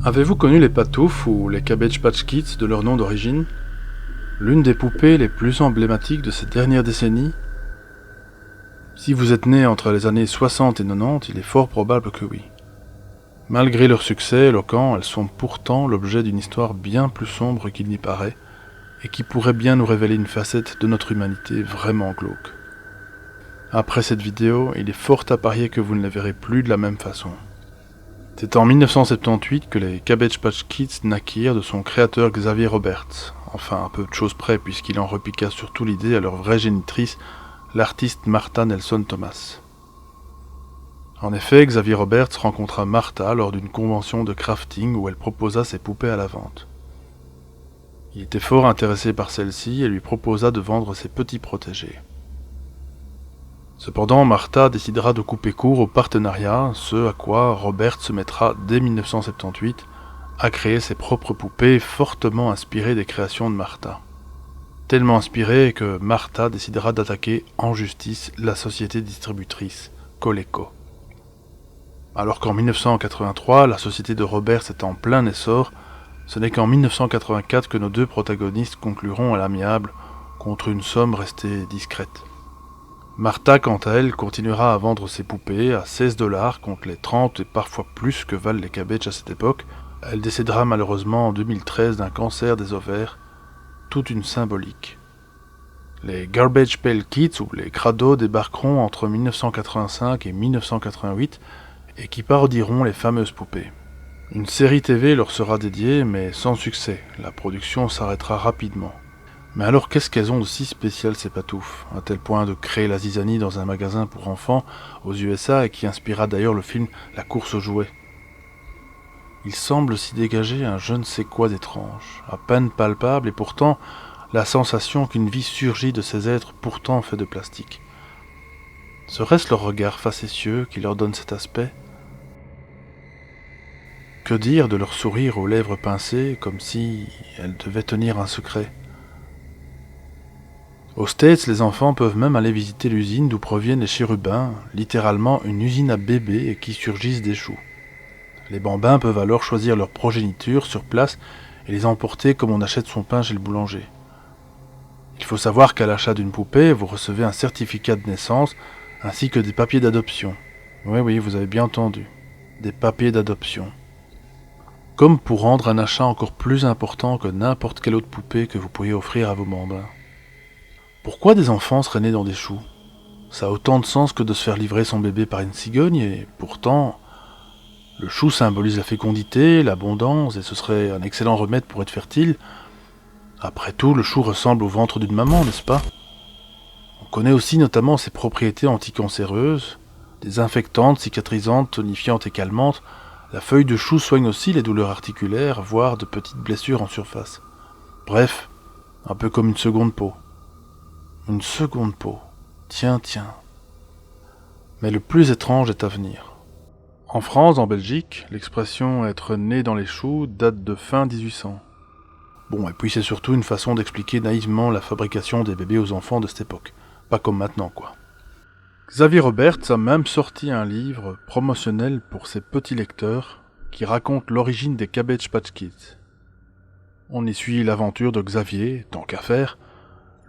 Avez-vous connu les Patouf ou les Cabbage Patch Kids de leur nom d'origine? L'une des poupées les plus emblématiques de ces dernières décennies? Si vous êtes né entre les années 60 et 90, il est fort probable que oui. Malgré leur succès éloquent, elles sont pourtant l'objet d'une histoire bien plus sombre qu'il n'y paraît, et qui pourrait bien nous révéler une facette de notre humanité vraiment glauque. Après cette vidéo, il est fort à parier que vous ne les verrez plus de la même façon. C'est en 1978 que les Cabbage Patch Kids naquirent de son créateur Xavier Roberts, enfin un peu de choses près puisqu'il en repiqua surtout l'idée à leur vraie génitrice, l'artiste Martha Nelson Thomas. En effet, Xavier Roberts rencontra Martha lors d'une convention de crafting où elle proposa ses poupées à la vente. Il était fort intéressé par celle-ci et lui proposa de vendre ses petits protégés. Cependant, Martha décidera de couper court au partenariat, ce à quoi Robert se mettra dès 1978 à créer ses propres poupées fortement inspirées des créations de Martha. Tellement inspirées que Martha décidera d'attaquer en justice la société distributrice Coleco. Alors qu'en 1983, la société de Roberts est en plein essor, ce n'est qu'en 1984 que nos deux protagonistes concluront à l'amiable contre une somme restée discrète. Martha, quant à elle, continuera à vendre ses poupées à 16$ contre les 30 et parfois plus que valent les Cabbage à cette époque. Elle décédera malheureusement en 2013 d'un cancer des ovaires, toute une symbolique. Les Garbage Pail Kids ou les Crados débarqueront entre 1985 et 1988 et qui parodieront les fameuses poupées. Une série TV leur sera dédiée mais sans succès, la production s'arrêtera rapidement. Mais alors qu'est-ce qu'elles ont de si spécial ces patoufs, à tel point de créer la zizanie dans un magasin pour enfants aux USA et qui inspira d'ailleurs le film La course aux jouets? Il semble s'y dégager un je ne sais quoi d'étrange, à peine palpable et pourtant la sensation qu'une vie surgit de ces êtres pourtant faits de plastique. Serait-ce leur regard facétieux qui leur donne cet aspect? Que dire de leur sourire aux lèvres pincées comme si elles devaient tenir un secret? Aux States, les enfants peuvent même aller visiter l'usine d'où proviennent les chérubins, littéralement une usine à bébés et qui surgissent des choux. Les bambins peuvent alors choisir leur progéniture sur place et les emporter comme on achète son pain chez le boulanger. Il faut savoir qu'à l'achat d'une poupée, vous recevez un certificat de naissance ainsi que des papiers d'adoption. Oui, vous avez bien entendu, des papiers d'adoption. Comme pour rendre un achat encore plus important que n'importe quelle autre poupée que vous pourriez offrir à vos bambins. Pourquoi des enfants seraient nés dans des choux? Ça a autant de sens que de se faire livrer son bébé par une cigogne, et pourtant, le chou symbolise la fécondité, l'abondance, et ce serait un excellent remède pour être fertile. Après tout, le chou ressemble au ventre d'une maman, n'est-ce pas? On connaît aussi notamment ses propriétés anticancéreuses, désinfectantes, cicatrisantes, tonifiantes et calmantes. La feuille de chou soigne aussi les douleurs articulaires, voire de petites blessures en surface. Bref, un peu comme une seconde peau. Une seconde peau. Tiens. Mais le plus étrange est à venir. En France, en Belgique, l'expression « être né dans les choux » date de fin 1800. Bon, et puis c'est surtout une façon d'expliquer naïvement la fabrication des bébés aux enfants de cette époque. Pas comme maintenant, quoi. Xavier Roberts a même sorti un livre promotionnel pour ses petits lecteurs qui raconte l'origine des Cabbage Patch Kids. On y suit l'aventure de Xavier, tant qu'à faire,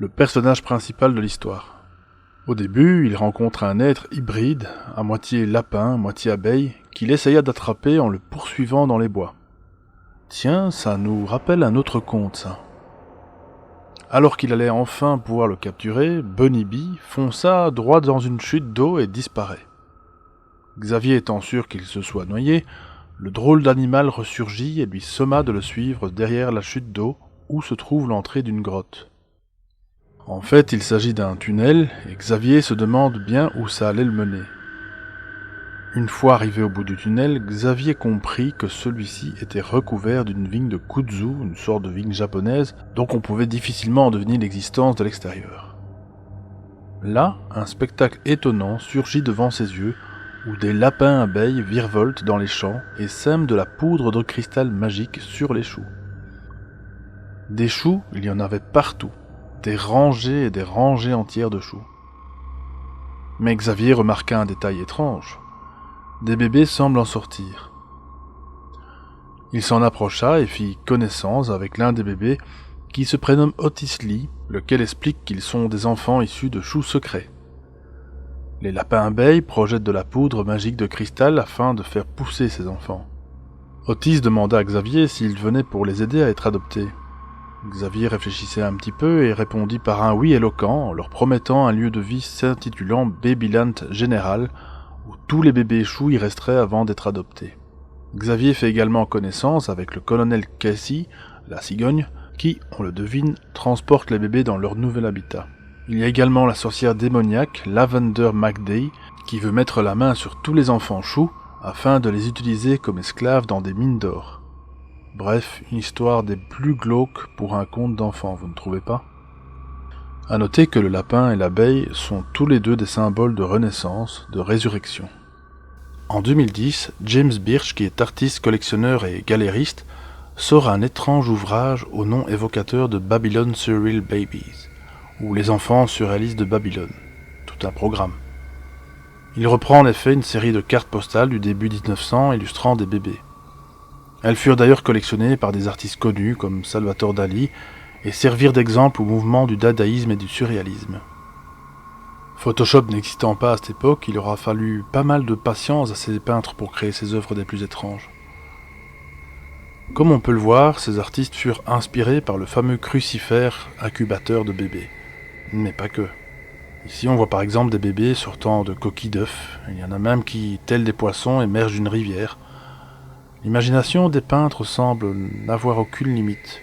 le personnage principal de l'histoire. Au début, il rencontre un être hybride, à moitié lapin, moitié abeille, qu'il essaya d'attraper en le poursuivant dans les bois. Tiens, ça nous rappelle un autre conte, ça. Alors qu'il allait enfin pouvoir le capturer, Bunny Bee fonça droit dans une chute d'eau et disparaît. Xavier étant sûr qu'il se soit noyé, le drôle d'animal ressurgit et lui somma de le suivre derrière la chute d'eau où se trouve l'entrée d'une grotte. En fait, il s'agit d'un tunnel, et Xavier se demande bien où ça allait le mener. Une fois arrivé au bout du tunnel, Xavier comprit que celui-ci était recouvert d'une vigne de kudzu, une sorte de vigne japonaise, donc on pouvait difficilement en deviner l'existence de l'extérieur. Là, un spectacle étonnant surgit devant ses yeux, où des lapins-abeilles virevoltent dans les champs et sèment de la poudre de cristal magique sur les choux. Des choux, il y en avait partout. Des rangées et des rangées entières de choux. Mais Xavier remarqua un détail étrange. Des bébés semblent en sortir. Il s'en approcha et fit connaissance avec l'un des bébés qui se prénomme Otis Lee, lequel explique qu'ils sont des enfants issus de choux secrets. Les lapins-abeilles projettent de la poudre magique de cristal afin de faire pousser ces enfants. Otis demanda à Xavier s'il venait pour les aider à être adoptés. Xavier réfléchissait un petit peu et répondit par un oui éloquent en leur promettant un lieu de vie s'intitulant Babyland Général, où tous les bébés choux y resteraient avant d'être adoptés. Xavier fait également connaissance avec le colonel Casey, la cigogne, qui, on le devine, transporte les bébés dans leur nouvel habitat. Il y a également la sorcière démoniaque Lavender McDay, qui veut mettre la main sur tous les enfants choux afin de les utiliser comme esclaves dans des mines d'or. Bref, une histoire des plus glauques pour un conte d'enfant, vous ne trouvez pas ? À noter que le lapin et l'abeille sont tous les deux des symboles de renaissance, de résurrection. En 2010, James Birch, qui est artiste, collectionneur et galériste, sort un étrange ouvrage au nom évocateur de Babylon Surreal Babies, ou les enfants surréalistes de Babylone, tout un programme. Il reprend en effet une série de cartes postales du début 1900 illustrant des bébés. Elles furent d'ailleurs collectionnées par des artistes connus comme Salvador Dali et servirent d'exemple au mouvement du dadaïsme et du surréalisme. Photoshop n'existant pas à cette époque, il aura fallu pas mal de patience à ces peintres pour créer ces œuvres des plus étranges. Comme on peut le voir, ces artistes furent inspirés par le fameux crucifère incubateur de bébés. Mais pas que. Ici on voit par exemple des bébés sortant de coquilles d'œufs, il y en a même qui, tels des poissons, émergent d'une rivière. L'imagination des peintres semble n'avoir aucune limite.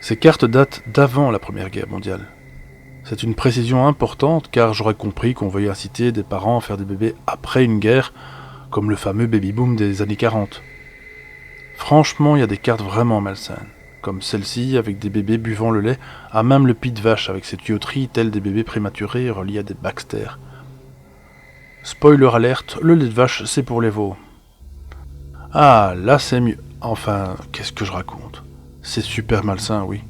Ces cartes datent d'avant la Première Guerre mondiale. C'est une précision importante car j'aurais compris qu'on veuille inciter des parents à faire des bébés après une guerre, comme le fameux baby-boom des années 40. Franchement, il y a des cartes vraiment malsaines, comme celle-ci avec des bébés buvant le lait, à même le pis de vache avec ses tuyauteries telles des bébés prématurés reliés à des Baxter. Spoiler alerte, le lait de vache c'est pour les veaux. Ah, là c'est mieux. Enfin, qu'est-ce que je raconte ? C'est super malsain, oui.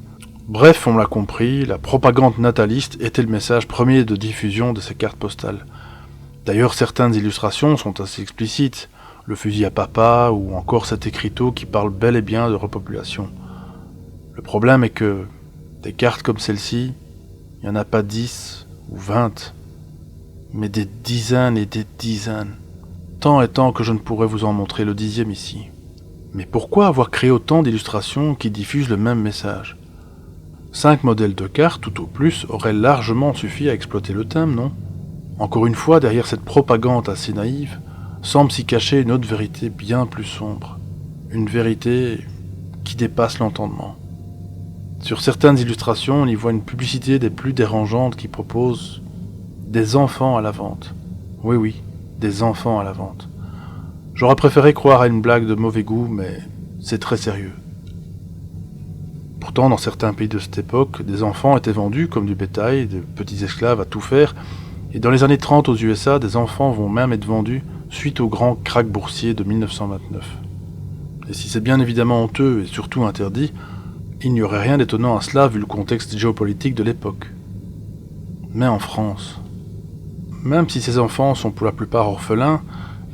Bref, on l'a compris, la propagande nataliste était le message premier de diffusion de ces cartes postales. D'ailleurs, certaines illustrations sont assez explicites, le fusil à papa ou encore cet écriteau qui parle bel et bien de repopulation. Le problème est que des cartes comme celle-ci, il n'y en a pas 10 ou 20, mais des dizaines et des dizaines. Tant et tant que je ne pourrais vous en montrer le 10e ici. Mais pourquoi avoir créé autant d'illustrations qui diffusent le même message ? 5 modèles de cartes, tout au plus, auraient largement suffi à exploiter le thème, non ? Encore une fois, derrière cette propagande assez naïve, semble s'y cacher une autre vérité bien plus sombre. Une vérité qui dépasse l'entendement. Sur certaines illustrations, on y voit une publicité des plus dérangeantes qui propose des enfants à la vente. Oui, oui, des enfants à la vente. J'aurais préféré croire à une blague de mauvais goût, mais c'est très sérieux. Pourtant, dans certains pays de cette époque, des enfants étaient vendus comme du bétail, de petits esclaves à tout faire, et dans les années 30 aux USA, des enfants vont même être vendus suite au grand krach boursier de 1929. Et si c'est bien évidemment honteux et surtout interdit, il n'y aurait rien d'étonnant à cela vu le contexte géopolitique de l'époque. Mais en France, même si ces enfants sont pour la plupart orphelins,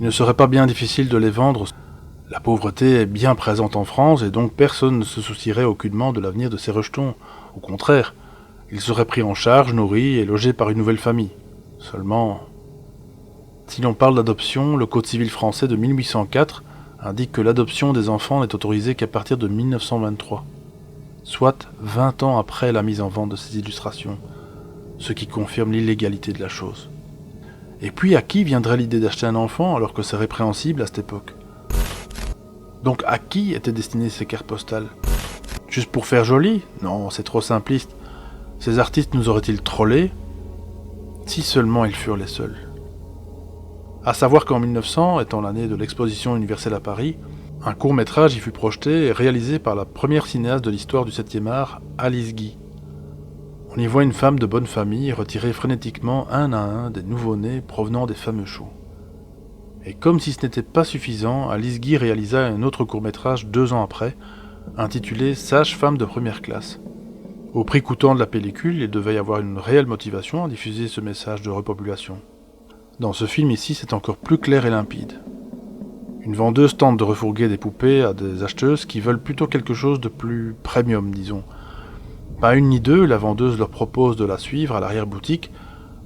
il ne serait pas bien difficile de les vendre. La pauvreté est bien présente en France et donc personne ne se soucierait aucunement de l'avenir de ces rejetons. Au contraire, ils seraient pris en charge, nourris et logés par une nouvelle famille. Seulement, si l'on parle d'adoption, le Code civil français de 1804 indique que l'adoption des enfants n'est autorisée qu'à partir de 1923, soit 20 ans après la mise en vente de ces illustrations, ce qui confirme l'illégalité de la chose. Et puis à qui viendrait l'idée d'acheter un enfant alors que c'est répréhensible à cette époque ? Donc à qui étaient destinées ces cartes postales ? Juste pour faire joli ? Non, c'est trop simpliste. Ces artistes nous auraient-ils trollés ? Si seulement ils furent les seuls. À savoir qu'en 1900, étant l'année de l'exposition universelle à Paris, un court-métrage y fut projeté et réalisé par la première cinéaste de l'histoire du 7e art, Alice Guy. On y voit une femme de bonne famille retirer frénétiquement un à un des nouveau-nés provenant des fameux choux. Et comme si ce n'était pas suffisant, Alice Guy réalisa un autre court-métrage 2 ans après, intitulé « Sage-femme de première classe ». Au prix coûtant de la pellicule, il devait y avoir une réelle motivation à diffuser ce message de repopulation. Dans ce film ici, c'est encore plus clair et limpide. Une vendeuse tente de refourguer des poupées à des acheteuses qui veulent plutôt quelque chose de plus premium, disons. Pas une ni deux, la vendeuse leur propose de la suivre à l'arrière-boutique,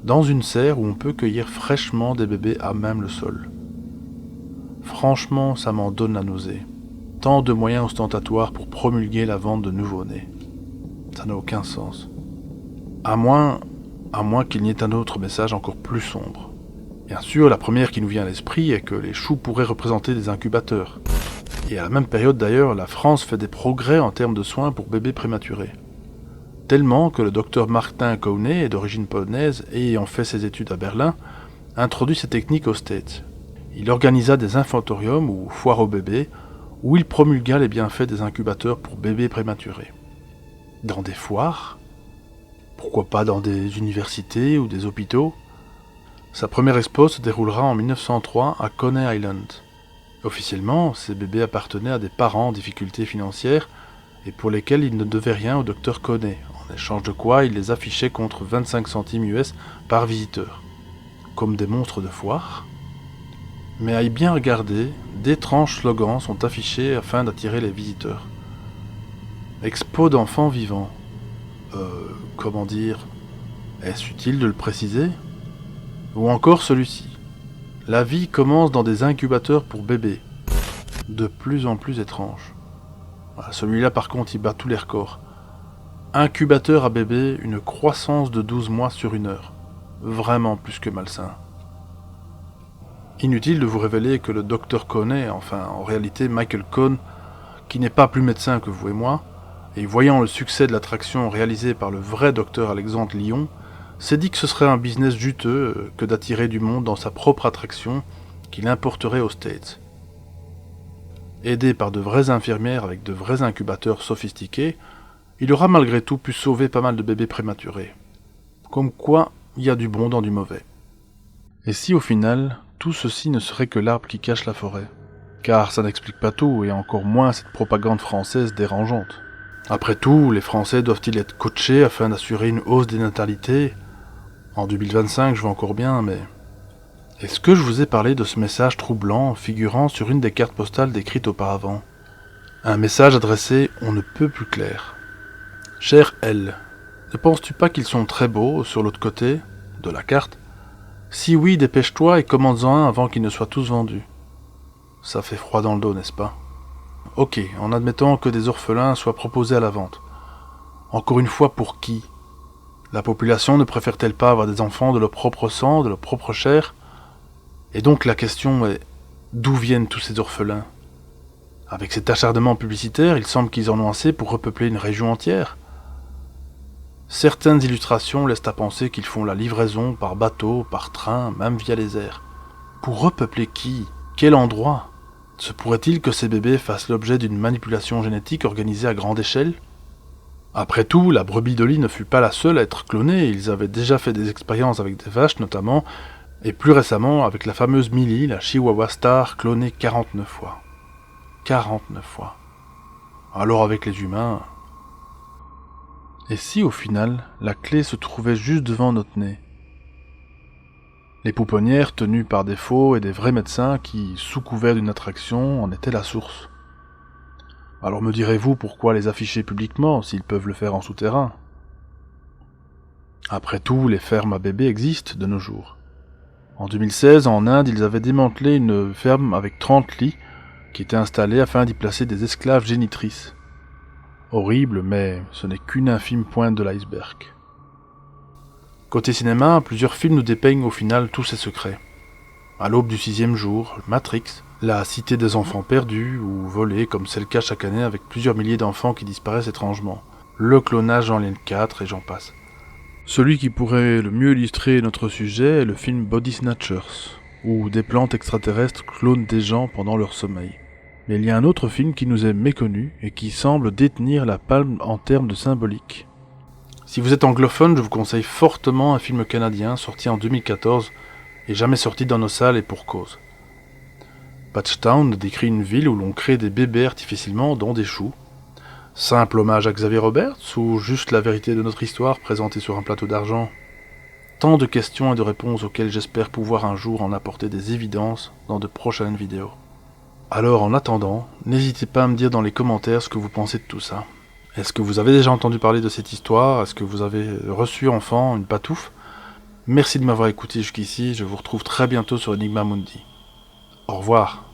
dans une serre où on peut cueillir fraîchement des bébés à même le sol. Franchement, ça m'en donne la nausée. Tant de moyens ostentatoires pour promulguer la vente de nouveau-nés. Ça n'a aucun sens. À moins qu'il n'y ait un autre message encore plus sombre. Bien sûr, la première qui nous vient à l'esprit est que les choux pourraient représenter des incubateurs. Et à la même période d'ailleurs, la France fait des progrès en termes de soins pour bébés prématurés. Tellement que le docteur Martin Cowney, d'origine polonaise et ayant fait ses études à Berlin, introduit ces techniques aux States. Il organisa des infantoriums ou foires aux bébés, où il promulgua les bienfaits des incubateurs pour bébés prématurés. Dans des foires? Pourquoi pas dans des universités ou des hôpitaux? Sa première expo se déroulera en 1903 à Coney Island. Officiellement, ces bébés appartenaient à des parents en difficulté financière et pour lesquels ils ne devaient rien au docteur Cowney, en échange de quoi il les affichait contre 25 centimes US par visiteur. Comme des monstres de foire. Mais à y bien regarder, d'étranges slogans sont affichés afin d'attirer les visiteurs. Expo d'enfants vivants. Comment dire? Est-ce utile de le préciser? Ou encore celui-ci. La vie commence dans des incubateurs pour bébés. De plus en plus étrange. Voilà, celui-là par contre il bat tous les records. Incubateur à bébé, une croissance de 12 mois sur 1 heure. Vraiment plus que malsain. Inutile de vous révéler que le docteur Cowney, enfin en réalité Michael Cohn, qui n'est pas plus médecin que vous et moi, et voyant le succès de l'attraction réalisée par le vrai docteur Alexandre Lyon, s'est dit que ce serait un business juteux que d'attirer du monde dans sa propre attraction qu'il importerait aux States. Aidé par de vraies infirmières avec de vrais incubateurs sophistiqués, il aura malgré tout pu sauver pas mal de bébés prématurés. Comme quoi, il y a du bon dans du mauvais. Et si au final, tout ceci ne serait que l'arbre qui cache la forêt? Car ça n'explique pas tout, et encore moins cette propagande française dérangeante. Après tout, les Français doivent-ils être coachés afin d'assurer une hausse des natalités? En 2025, je vais encore bien, mais... Est-ce que je vous ai parlé de ce message troublant figurant sur une des cartes postales décrites auparavant? Un message adressé on ne peut plus clair. Cher L, ne penses-tu pas qu'ils sont très beaux sur l'autre côté de la carte? Si oui, dépêche-toi et commande-en un avant qu'ils ne soient tous vendus. Ça fait froid dans le dos, n'est-ce pas? Ok, en admettant que des orphelins soient proposés à la vente. Encore une fois, pour qui? La population ne préfère-t-elle pas avoir des enfants de leur propre sang, de leur propre chair? Et donc la question est, d'où viennent tous ces orphelins? Avec cet acharnement publicitaire, il semble qu'ils en ont assez pour repeupler une région entière. Certaines illustrations laissent à penser qu'ils font la livraison par bateau, par train, même via les airs. Pour repeupler qui? Quel endroit? Se pourrait-il que ces bébés fassent l'objet d'une manipulation génétique organisée à grande échelle? Après tout, la brebis Dolly ne fut pas la seule à être clonée, ils avaient déjà fait des expériences avec des vaches notamment, et plus récemment avec la fameuse Millie, la Chihuahua Star, clonée 49 fois. 49 fois. Alors avec les humains... Et si au final, la clé se trouvait juste devant notre nez? Les pouponnières tenues par des faux et des vrais médecins qui, sous couvert d'une attraction, en étaient la source. Alors me direz-vous pourquoi les afficher publiquement s'ils peuvent le faire en souterrain? Après tout, les fermes à bébés existent de nos jours. En 2016, en Inde, ils avaient démantelé une ferme avec 30 lits qui étaient installés afin d'y placer des esclaves génitrices. Horrible, mais ce n'est qu'une infime pointe de l'iceberg. Côté cinéma, plusieurs films nous dépeignent au final tous ces secrets. À l'aube du 6e jour, Matrix, la cité des enfants perdus ou volés, comme c'est le cas chaque année avec plusieurs milliers d'enfants qui disparaissent étrangement. Le clonage en ligne 4 et j'en passe. Celui qui pourrait le mieux illustrer notre sujet est le film Body Snatchers, où des plantes extraterrestres clonent des gens pendant leur sommeil. Mais il y a un autre film qui nous est méconnu et qui semble détenir la palme en termes de symbolique. Si vous êtes anglophone, je vous conseille fortement un film canadien sorti en 2014 et jamais sorti dans nos salles et pour cause. Patchtown décrit une ville où l'on crée des bébés artificiellement, dont des choux. Simple hommage à Xavier Roberts ou juste la vérité de notre histoire présentée sur un plateau d'argent? Tant de questions et de réponses auxquelles j'espère pouvoir un jour en apporter des évidences dans de prochaines vidéos. Alors en attendant, n'hésitez pas à me dire dans les commentaires ce que vous pensez de tout ça. Est-ce que vous avez déjà entendu parler de cette histoire? Est-ce que vous avez reçu enfant une patouffe? Merci de m'avoir écouté jusqu'ici, je vous retrouve très bientôt sur Enigma Mundi. Au revoir.